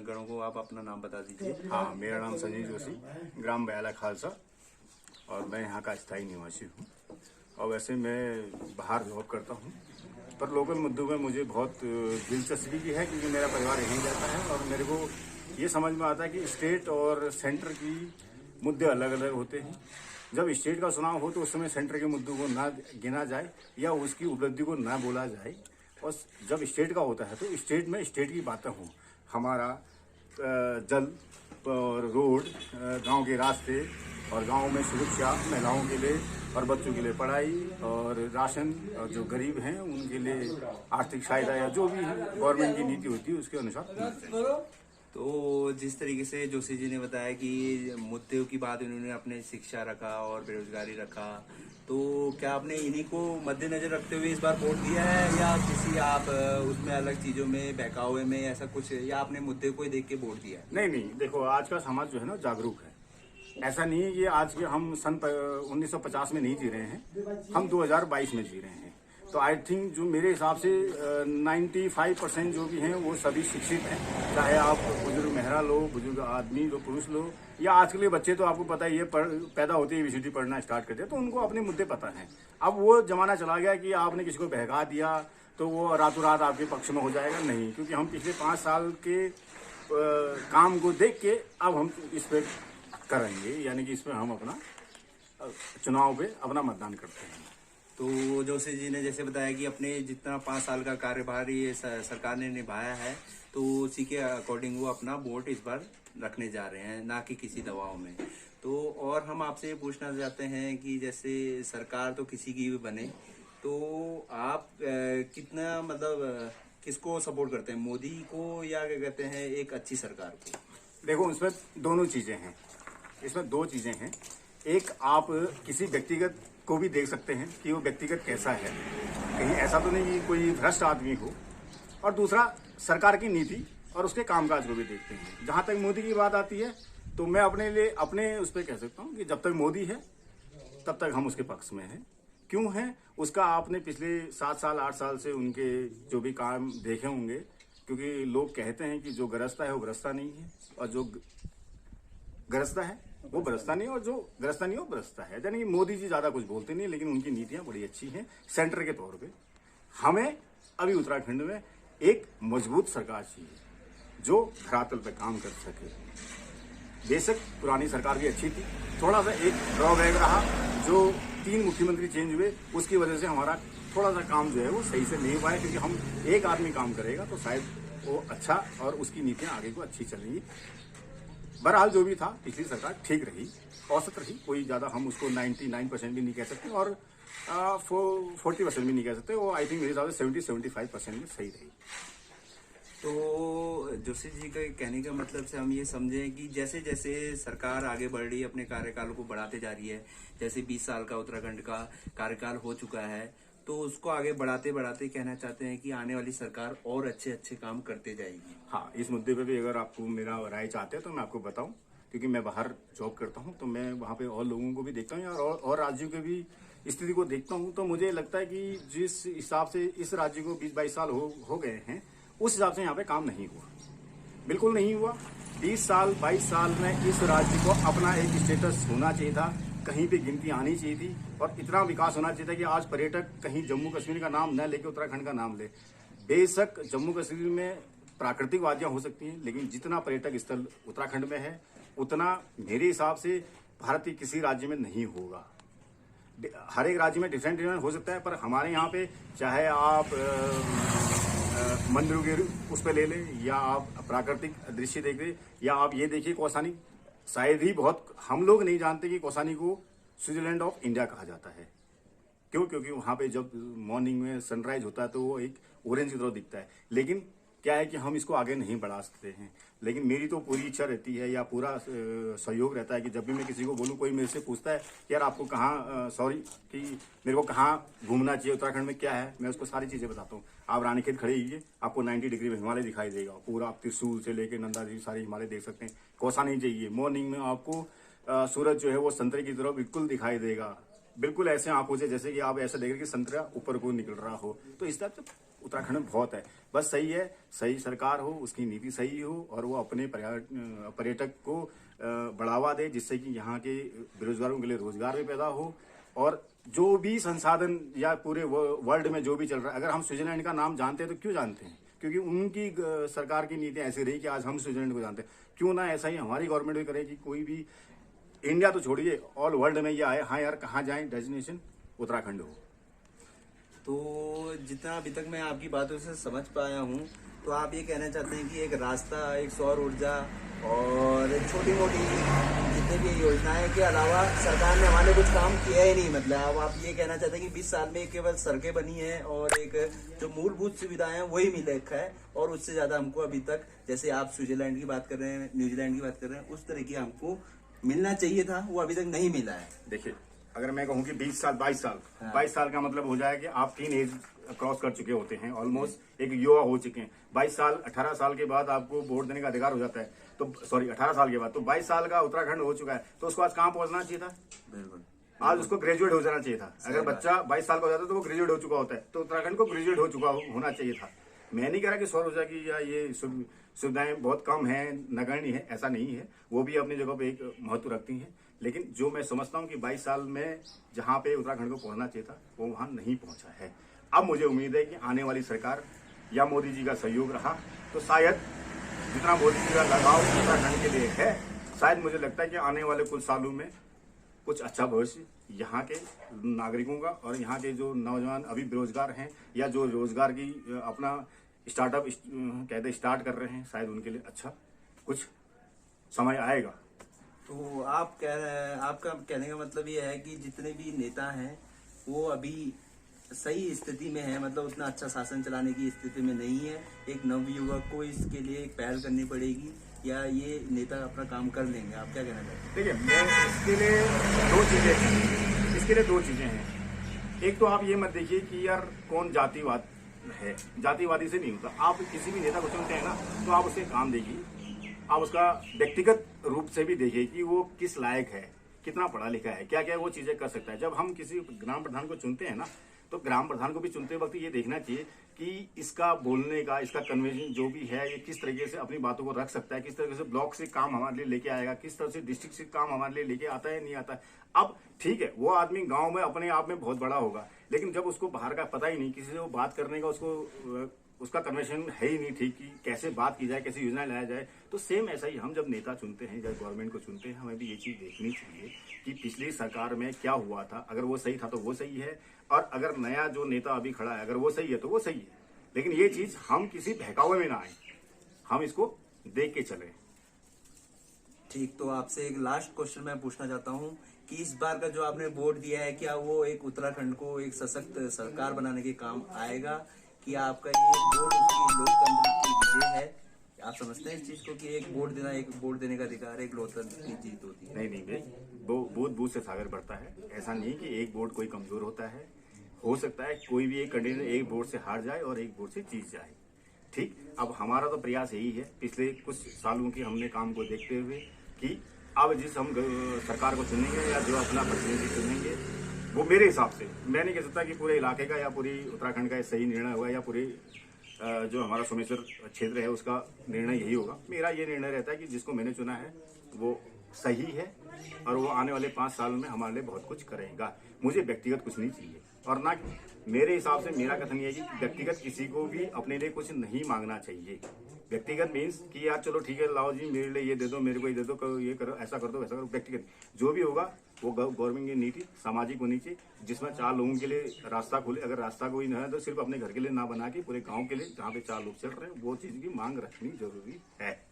जानकारों को आप अपना नाम बता दीजिए। हाँ, मेरा नाम संजय जोशी, ग्राम बयाला खालसा, और मैं यहाँ का स्थायी निवासी हूँ। और वैसे मैं बाहर जॉब करता हूँ, पर लोकल मुद्दों में मुझे बहुत दिलचस्पी भी है, क्योंकि मेरा परिवार यहीं रहता है और मेरे को ये समझ में आता है कि स्टेट और सेंटर की मुद्दे अलग अलग होते हैं। जब स्टेट का चुनाव हो तो उस समय सेंटर के मुद्दों को ना गिना जाए या उसकी उपलब्धि को ना बोला जाए, और जब स्टेट का होता है तो स्टेट में स्टेट की बातें हों। हमारा जल और रोड, गांव के रास्ते और गांव में सुरक्षा, महिलाओं के लिए और बच्चों के लिए पढ़ाई और राशन, और जो गरीब हैं उनके लिए आर्थिक सहायता या जो भी गवर्नमेंट की नीति होती है उसके अनुसार। तो जिस तरीके से जोशी जी ने बताया कि मुद्दों की बात उन्होंने अपने शिक्षा रखा और बेरोजगारी रखा, तो क्या आपने इन्हीं को मद्देनजर रखते हुए इस बार वोट दिया है या किसी आप उसमें अलग चीजों में बहकावे में ऐसा कुछ, या आपने मुद्दे को ही देख के वोट दिया है? नहीं, देखो आज का समाज जो है ना जागरूक है। ऐसा नहीं है कि आज के हम सन 1950 में नहीं जी रहे हैं, हम 2022 में जी रहे हैं। तो आई थिंक जो मेरे हिसाब से 95% जो भी हैं वो सभी शिक्षित हैं, चाहे आप बुजुर्ग महिला लो, बुजुर्ग आदमी लो, पुरुष लो, या आज के लिए बच्चे तो आपको पता ही है, पैदा होते ही ABCD पढ़ना स्टार्ट करते हैं, तो उनको अपने मुद्दे पता हैं। अब वो जमाना चला गया कि आपने किसी को बहका दिया तो वो रातों रात आपके पक्ष में हो जाएगा, नहीं, क्योंकि हम पिछले 5 साल के काम को देख के अब हम इस पर करेंगे, यानी कि इसमें हम अपना चुनाव पे अपना मतदान करते हैं। तो जोशी जी ने जैसे बताया कि अपने जितना 5 साल का कार्यभार ये सरकार ने निभाया है, तो उसी के अकॉर्डिंग वो अपना वोट इस बार रखने जा रहे हैं, ना कि किसी दबाव में। तो और हम आपसे ये पूछना चाहते हैं कि जैसे सरकार तो किसी की भी बने, तो आप कितना मतलब किसको सपोर्ट करते हैं, मोदी को या क्या कहते हैं एक अच्छी सरकार को? देखो, इसमें दोनों चीजें हैं, इसमें 2 चीजें हैं। एक, आप किसी व्यक्तिगत को भी देख सकते हैं कि वो व्यक्तिगत कैसा है, कहीं ऐसा तो नहीं कि कोई भ्रष्ट आदमी हो, और दूसरा सरकार की नीति और उसके कामकाज को भी देखते हैं। जहां तक मोदी की बात आती है तो मैं अपने लिए अपने उस पर कह सकता हूं कि जब तक मोदी है तब तक हम उसके पक्ष में हैं। क्यों है उसका, आपने पिछले 7 साल 8 साल से उनके जो भी काम देखे होंगे, क्योंकि लोग कहते हैं कि जो गरजता है वो बरसता नहीं है, और जो गरजता है वो बरसता नहीं, और जो गरजता नहीं वो बरसता है। यानी कि मोदी जी ज्यादा कुछ बोलते नहीं, लेकिन उनकी नीतियां बड़ी अच्छी हैं सेंटर के तौर पे। हमें अभी उत्तराखंड में एक मजबूत सरकार चाहिए जो धरातल पे काम कर सके। बेशक पुरानी सरकार भी अच्छी थी, थोड़ा सा एक ड्रॉबैक रहा, जो 3 मुख्यमंत्री चेंज हुए, उसकी वजह से हमारा थोड़ा सा काम जो है वो सही से नहीं पाया, क्योंकि हम एक आदमी काम करेगा तो शायद वो अच्छा, और उसकी नीतियां आगे को अच्छी चलेंगी। बहरहाल जो भी था, पिछली सरकार ठीक रही, औसत रही, कोई ज्यादा हम उसको 99% भी नहीं कह सकते और 40% भी नहीं कह सकते। वो आई थिंक मेरे हिसाब से 70-75% में सही रही। तो जोशी जी का कहने का मतलब से हम ये समझें कि जैसे जैसे सरकार आगे बढ़ रही है, अपने कार्यकाल को बढ़ाते जा रही है, जैसे 20 साल का उत्तराखंड का कार्यकाल हो चुका है, तो उसको आगे बढ़ाते बढ़ाते कहना चाहते हैं कि आने वाली सरकार और अच्छे अच्छे काम करते जाएगी। हाँ, इस मुद्दे पे भी अगर आपको मेरा राय चाहते हैं तो मैं आपको बताऊं, क्योंकि मैं बाहर जॉब करता हूं, तो मैं वहां पे और लोगों को भी देखता हूं और राज्यों के भी स्थिति को देखता हूं। तो मुझे लगता है कि जिस हिसाब से इस राज्य को 20-22 साल हो गए हैं, उस हिसाब से यहाँ पे काम नहीं हुआ, बिल्कुल नहीं हुआ। 20 साल 22 साल में इस राज्य को अपना एक स्टेटस होना चाहिए था, कहीं पे गिनती आनी चाहिए थी, और इतना विकास होना चाहिए था कि आज पर्यटक कहीं जम्मू कश्मीर का नाम न लेके उत्तराखंड का नाम ले। बेशक जम्मू कश्मीर में प्राकृतिक वादियां हो सकती हैं, लेकिन जितना पर्यटक स्थल उत्तराखंड में है उतना मेरे हिसाब से भारत के किसी राज्य में नहीं होगा। हर एक राज्य में डिफरेंट हो सकता है, पर हमारे यहाँ पे चाहे आप मंदिरों के उस पर ले लें, या आप प्राकृतिक दृश्य देख लें, या आप ये देखिए कौसानी, शायद ही बहुत हम लोग नहीं जानते कि कौसानी को स्विट्जरलैंड ऑफ इंडिया कहा जाता है। क्यों? क्योंकि वहां पे जब मॉर्निंग में सनराइज होता है तो वो एक ऑरेंज की तरह दिखता है। लेकिन क्या है कि हम इसको आगे नहीं बढ़ा सकते हैं। लेकिन मेरी तो पूरी इच्छा रहती है या पूरा सहयोग रहता है कि जब भी मैं किसी को बोलूं, कोई मेरे से पूछता है यार आपको कहाँ कि मेरे को कहाँ घूमना चाहिए, उत्तराखंड में क्या है, मैं उसको सारी चीजें बताता हूँ। आप रानीखेत खड़े हीजिए, आपको 90 डिग्री में हिमालय दिखाई देगा पूरा, आप त्रिशूल से लेकर नंदा जी सारे हिमालय देख सकते हैं। कौसानी जाइए, मॉर्निंग में आपको सूरज जो है वो संतरे की तरफ बिल्कुल दिखाई देगा, बिल्कुल ऐसे आंखों से जैसे कि आप ऐसा देख रहे कि संतरा ऊपर को निकल रहा हो। तो इस तरह से उत्तराखंड में बहुत है। बस सही है, सही सरकार हो, उसकी नीति सही हो और वो अपने पर्यटक को बढ़ावा दे, जिससे कि यहाँ के बेरोजगारों के लिए रोजगार भी पैदा हो। और जो भी संसाधन या पूरे वर्ल्ड में जो भी चल रहा है, अगर हम स्विट्जरलैंड का नाम जानते हैं तो क्यों जानते हैं? क्योंकि उनकी सरकार की नीतियां ऐसी रही कि आज हम स्विट्जरलैंड को जानते हैं। क्यों ना ऐसा ही हमारी गवर्नमेंट भी करे कि कोई भी, इंडिया तो छोड़िए, ऑल वर्ल्ड में ये आए, हाँ यार कहाँ जाएं, डेस्टिनेशन उत्तराखंड हो। तो जितना अभी तक मैं आपकी बातों से समझ पाया हूँ, तो आप ये कहना चाहते हैं कि एक रास्ता, एक सौर ऊर्जा और छोटी मोटी जितने भी योजनाएं के अलावा सरकार ने हमारे कुछ काम किया ही नहीं। मतलब अब आप ये कहना चाहते हैं कि 20 साल में केवल सड़कें बनी हैं और एक जो मूलभूत सुविधाएं हैं वही मिल रखा है, और उससे ज्यादा हमको अभी तक, जैसे आप स्विट्जरलैंड की बात कर रहे हैं, न्यूजीलैंड की बात कर रहे हैं, उस तरह की हमको मिलना चाहिए था, वो अभी तक नहीं मिला है। देखिए, अगर मैं कहूँ कि 20 साल 22 साल, 22 साल का मतलब हो जाए कि आप टीन एज क्रॉस कर चुके होते हैं, ऑलमोस्ट एक युवा हो चुके हैं। 22 साल 18 साल के बाद आपको वोट देने का अधिकार हो जाता है, तो सॉरी 18 साल के बाद, तो 22 साल का उत्तराखंड हो चुका है, तो उसको आज कहाँ पहुंचना चाहिए था? बिल्कुल, आज उसको ग्रेजुएट हो जाना चाहिए था। अगर बच्चा 22 साल का हो जाता है तो वो ग्रेजुएट हो चुका होता है, तो उत्तराखंड को ग्रेजुएट हो चुका होना चाहिए था। मैं नहीं कह रहा कि सौर ऊर्जा की या ये सुविधाएं बहुत कम है, नगण्य है, ऐसा नहीं है, वो भी अपनी जगह पे एक महत्व रखती हैं। लेकिन जो मैं समझता हूँ कि 22 साल में जहाँ पे उत्तराखंड को पहुंचना चाहिए था वो वहां नहीं पहुंचा है। अब मुझे उम्मीद है कि आने वाली सरकार या मोदी जी का सहयोग रहा तो शायद जितना मोदी जी का लगाव उत्तराखंड के लिए है, शायद मुझे लगता है कि आने वाले कुछ सालों में कुछ अच्छा भविष्य यहाँ के नागरिकों का और यहाँ के जो नौजवान अभी बेरोजगार हैं या जो रोजगार की अपना स्टार्टअप कहते स्टार्ट कर रहे हैं, शायद उनके लिए अच्छा कुछ समय आएगा। तो आप कह रहे हैं, आपका कहने का मतलब ये है कि जितने भी नेता हैं वो अभी सही स्थिति में है, मतलब उतना अच्छा शासन चलाने की स्थिति में नहीं है। एक नवयुवक को इसके लिए एक पहल करनी पड़ेगी, या ये नेता अपना काम कर लेंगे? आप क्या कहना चाहते हैं? देखिए, मैं इसके लिए दो चीजें हैं। एक तो आप ये मत देखिए कि यार कौन जातिवाद है, जातिवादी से नहीं होता। आप किसी भी नेता को चुनते हैं ना, तो आप उसके काम देखिए, आप उसका व्यक्तिगत रूप से भी देखिए कि वो किस लायक है, कितना पढ़ा लिखा है, क्या क्या वो चीजें कर सकता है। जब हम किसी ग्राम प्रधान को चुनते हैं ना, तो ग्राम प्रधान को भी चुनते वक्त ये देखना चाहिए कि इसका बोलने का, इसका कन्वेंशन जो भी है, ये किस तरीके से अपनी बातों को रख सकता है, किस तरीके से ब्लॉक से काम हमारे लिए लेके आएगा, किस तरह से डिस्ट्रिक्ट से काम हमारे लिए लेके आता है, नहीं आता है। अब ठीक है, वो आदमी गांव में अपने आप में बहुत बड़ा होगा, लेकिन जब उसको बाहर का पता ही नहीं, किसी से वो बात करने का उसका कन्वेंशन है ही नहीं ठीक, कि कैसे बात की जाए, कैसे योजना लाया जाए, तो सेम ऐसा ही हम जब नेता चुनते हैं, जब गवर्नमेंट को चुनते हैं, हमें भी ये चीज देखनी चाहिए कि पिछली सरकार में क्या हुआ था। अगर वो सही था तो वो सही है, और अगर नया जो नेता अभी खड़ा है अगर वो सही है तो वो सही है। लेकिन ये चीज हम किसी बहकावे में ना आए, हम इसको देख के चले। ठीक, तो आपसे एक लास्ट क्वेश्चन मैं पूछना चाहता हूँ कि इस बार का जो आपने वोट दिया है, क्या वो एक उत्तराखंड को एक सशक्त सरकार बनाने के काम आएगा, कि आपका ये वोट उसकी लोकतंत्र की विजय है? आप समझते हैं इस चीज को कि एक वोट देने का अधिकार एक लोकतंत्र की जीत होती है? नहीं भाई, वो बूथ से सागर बढ़ता है। ऐसा नहीं कि एक वोट कोई कमजोर होता है, हो सकता है कोई भी एक कैंडिडेट एक वोट से हार जाए और एक वोट से जीत जाए। ठीक, अब हमारा तो प्रयास यही है पिछले कुछ सालों की हमने काम को देखते हुए कि अब जिस हम सरकार को चुनेंगे या जो अपना प्रतिनिधि चुनेंगे, वो मेरे हिसाब से, मैं नहीं कह सकता कि पूरे इलाके का या पूरी उत्तराखंड का सही निर्णय होगा या पूरे जो हमारा सोमेश्वर क्षेत्र है उसका निर्णय यही होगा। मेरा ये निर्णय रहता है कि जिसको मैंने चुना है वो सही है और वो आने वाले 5 साल में हमारे लिए बहुत कुछ करेगा। मुझे व्यक्तिगत कुछ नहीं चाहिए, और ना मेरे हिसाब से मेरा कथन ये है कि व्यक्तिगत किसी को भी अपने लिए कुछ नहीं मांगना चाहिए। व्यक्तिगत मीन्स कि यार चलो ठीक है, लाओ जी मेरे लिए ये दे दो, मेरे को ये दे दो, ये करो, ऐसा कर दो, वैसा करो। व्यक्तिगत जो भी होगा वो गवर्नमेंट की नीति सामाजिक होनी चाहिए, जिसमें 4 लोगों के लिए रास्ता खुले। अगर रास्ता कोई न है तो सिर्फ अपने घर के लिए ना बना के पूरे गांव के लिए, जहाँ पे 4 लोग चल रहे हैं, वो चीज की मांग रखनी जरूरी है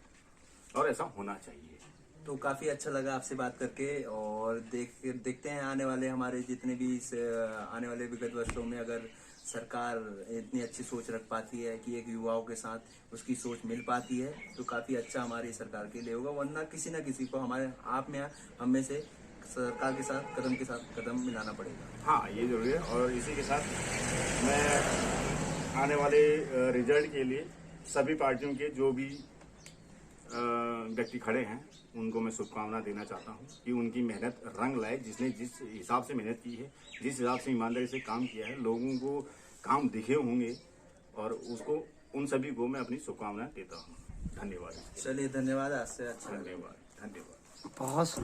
और ऐसा होना चाहिए। तो काफी अच्छा लगा आपसे बात करके, और देखते हैं आने वाले हमारे जितने भी आने वाले विगत वर्षों में अगर सरकार इतनी अच्छी सोच रख पाती है कि एक युवाओं के साथ उसकी सोच मिल पाती है, तो काफी अच्छा हमारी सरकार के लिए होगा। वरना किसी न किसी को हमारे आप में हम में से सरकार के साथ कदम मिलाना पड़ेगा। हाँ, ये जरूरी है। और इसी के साथ मैं आने वाले रिजल्ट के लिए सभी पार्टियों के जो भी व्यक्ति खड़े हैं उनको मैं शुभकामना देना चाहता हूँ कि उनकी मेहनत रंग लाए। जिसने जिस हिसाब से मेहनत की है, जिस हिसाब से ईमानदारी से काम किया है, लोगों को काम दिखे होंगे और उसको उन सभी को मैं अपनी शुभकामनाएं देता हूँ। धन्यवाद। चलिए, धन्यवाद। आज से अच्छा लगा। धन्यवाद। धन्यवाद। बहुत